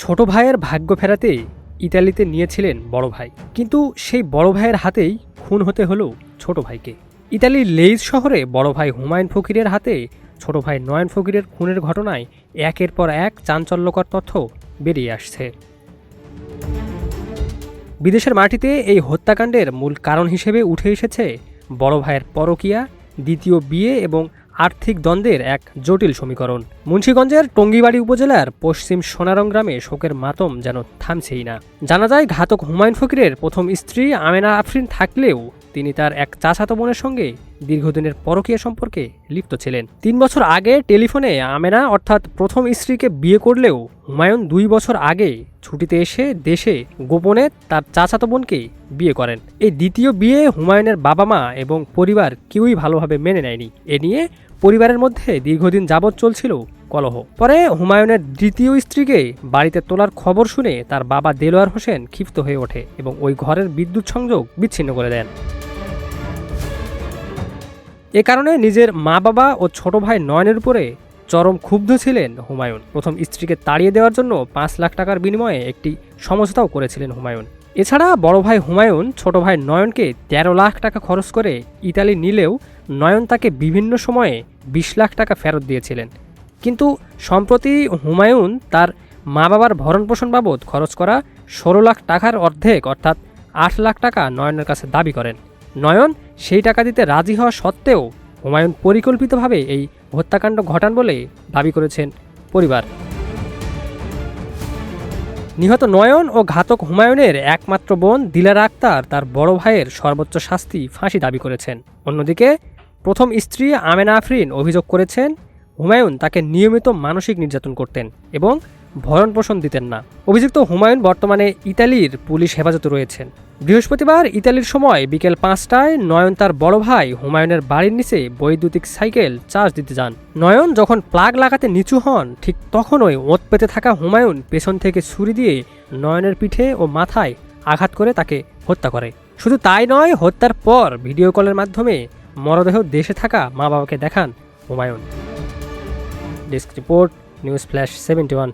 ছোট ভাইয়ের ভাগ্য ফেরাতে ইতালিতে নিয়েছিলেন বড় ভাই, কিন্তু সেই বড় ভাইয়ের হাতেই খুন হতে হলো ছোট ভাইকে। ইতালির লেইজ শহরে বড় ভাই হুমায়ুন ফকিরের হাতে ছোট ভাই নয়ন ফকিরের খুনের ঘটনায় একের পর এক চাঞ্চল্যকর তথ্য বেরিয়ে আসছে। বিদেশের মাটিতে এই হত্যাকাণ্ডের মূল কারণ হিসেবে উঠে এসেছে বড় ভাইয়ের পরকীয়া, দ্বিতীয় বিয়ে এবং আর্থিক দ্বন্দ্বের এক জটিল সমীকরণ। মুন্সিগঞ্জের টঙ্গিবাড়ি উপজেলার পশ্চিম সোনারং গ্রামে শোকের মাতম যেন থামছেই না। জানা যায়, ঘাতক হুমায়ুন ফকিরের প্রথম স্ত্রী আমেনা আফরিন থাকলেও তিনি তার এক চাচাতো বোনের সঙ্গে দীর্ঘদিনের পরকীয়া সম্পর্কে লিপ্ত ছিলেন। 3 বছর আগে টেলিফোনে আমেনা অর্থাৎ প্রথম স্ত্রীকে বিয়ে করলেও হুমায়ুন 2 বছর আগে ছুটিতে এসে দেশে গোপনে তার চাচাতো বোনকে বিয়ে করেন। এই দ্বিতীয় বিয়ে হুমায়ুনের বাবা মা এবং পরিবার কেউই ভালোভাবে মেনে নেয়নি। এ নিয়ে পরিবারের মধ্যে দীর্ঘদিন যাবৎ চলছিল কলহ। পরে হুমায়ুনের দ্বিতীয় স্ত্রীকে বাড়িতে তোলার খবর শুনে তার বাবা দেলোয়ার হোসেন ক্ষিপ্ত হয়ে ওঠে এবং ওই ঘরের বিদ্যুৎ সংযোগ বিচ্ছিন্ন করে দেন। এ কারণে নিজের মা বাবা ও ছোট ভাই নয়নের উপরে চরম ক্ষুব্ধ ছিলেন হুমায়ুন। প্রথম স্ত্রীকে তাড়িয়ে দেওয়ার জন্য 5 লাখ টাকার বিনিময়ে একটি সমঝোতাও করেছিলেন হুমায়ুন। এছাড়া বড় ভাই হুমায়ুন ছোট ভাই নয়নকে 13 লাখ টাকা খরচ করে ইতালি নিলেও নয়ন তাকে বিভিন্ন সময়ে 20 লাখ টাকা ফেরত দিয়েছিলেন। কিন্তু সম্প্রতি হুমায়ুন তার মা বাবার ভরণপোষণ বাবদ খরচ করা 16 লাখ টাকার অর্ধেক অর্থাৎ 8 লাখ টাকা নয়নের কাছে দাবি করেন। নয়ন সেই টাকা দিতে রাজি হওয়া সত্ত্বেও হুমায়ুন পরিকল্পিতভাবে এই হত্যাকাণ্ড ঘটান বলে দাবি করেছেন পরিবার। নিহত নয়ন ও ঘাতক হুমায়ুনের একমাত্র বোন দিলারা আক্তার তার বড় ভাইয়ের সর্বোচ্চ শাস্তি ফাঁসি দাবি করেছেন। অন্যদিকে প্রথম স্ত্রী আমেনা আফরিন অভিযোগ করেছেন হুমায়ুন তাকে নিয়মিত মানসিক নির্যাতন করতেন এবং ভরণপোষণ দিতেন না। অভিযুক্ত হুমায়ুন বর্তমানে ইতালির পুলিশ হেফাজতে রয়েছেন। বৃহস্পতিবার ইতালির সময় বিকেল 5টায় নয়ন তার বড় ভাই হুমায়ুনের বাড়ির নিচে বৈদ্যুতিক সাইকেল চার্জ দিতে যান। নয়ন যখন প্লাগ লাগাতে নিচু হন, ঠিক তখনই ওঁত পেতে থাকা হুমায়ুন পেছন থেকে ছুরি দিয়ে নয়নের পিঠে ও মাথায় আঘাত করে তাকে হত্যা করে। শুধু তাই নয়, হত্যার পর ভিডিও কলের মাধ্যমে মরদেহ দেশে থাকা মা বাবাকে দেখান Humayun. Desk report, news flash 71।